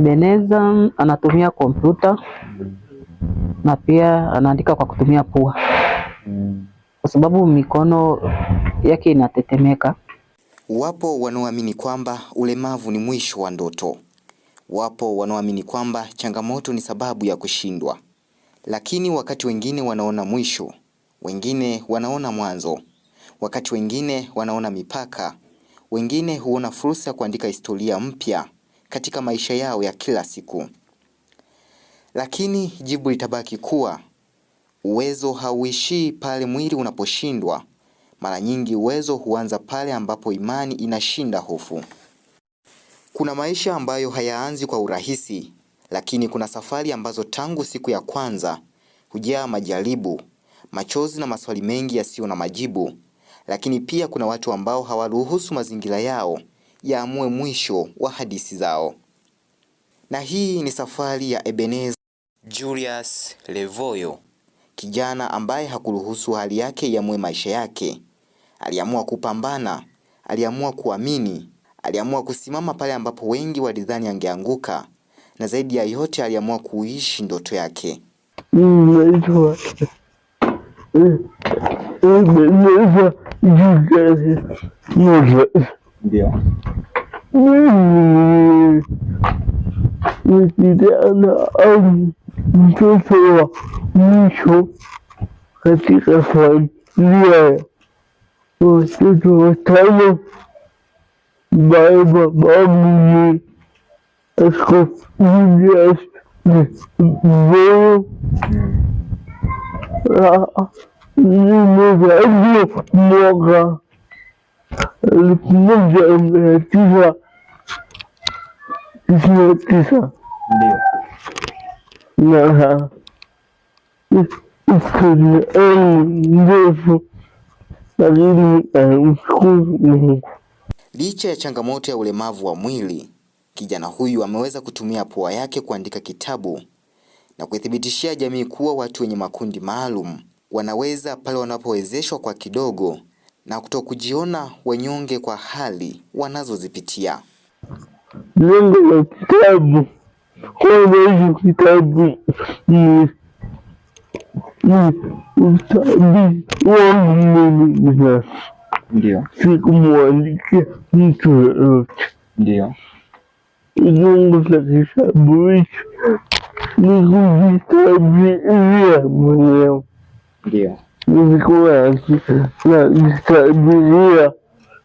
Ebeneza anatumia kompyuta na pia anaandika kwa kutumia pua kwa sababu mikono yake inatetemeka. Wapo wanaoamini kwamba ulemavu ni mwisho wa ndoto. Wapo wanaoamini kwamba changamoto ni sababu ya kushindwa. Lakini wakati wengine wanaona mwisho, wengine wanaona mwanzo. Wakati wengine wanaona mipaka, wengine huona fursa ya kuandika historia mpya katika maisha yao ya kila siku. Lakini jibu litabaki kuwa uwezo hauishii pale mwili unaposhindwa. Mara nyingi uwezo huanza pale ambapo imani inashinda hofu. Kuna maisha ambayo hayaanzi kwa urahisi, lakini kuna safari ambazo tangu siku ya kwanza hujaa majaribu, machozi na maswali mengi yasiyo na majibu. Lakini pia kuna watu ambao hawaruhusu mazingira yao yaamue mwisho wa hadithi zao. Na hii ni safari ya Ebeneza Julius Levoyo, kijana ambaye hakuruhusu hali yake iamue maisha yake. Aliamua kupambana, aliamua kuamini, aliamua kusimama pale ambapo wengi walidhani angeanguka, na zaidi ya yote aliamua kuishi ndoto yake. Ndio. Kijana au mtoto wa mwisho katika familia. Watoto watano, baba babu Askofu Julius Levoyo. Nimezaliwa mwaka 1999. Ndio. Na historia yangu ndefu, lakini namshukuru Mungu. Licha ya changamoto ya ulemavu wa mwili, kijana huyu ameweza kutumia pua yake kuandika kitabu na kuithibitishia jamii kuwa watu wenye makundi maalum wanaweza pale wanapowezeshwa kwa kidogo na kutokujiona wanyonge kwa hali wanazozipitia. Lengo la kitabu, kwa kitabu ni utabiri wangu mimi binafsi. Ndio. Sikumwandikia mtu yoyote. Ndio. Lengo la kitabu hicho ni kujitabiria mwenyewe. Ndio. Nilikuwa najitabiria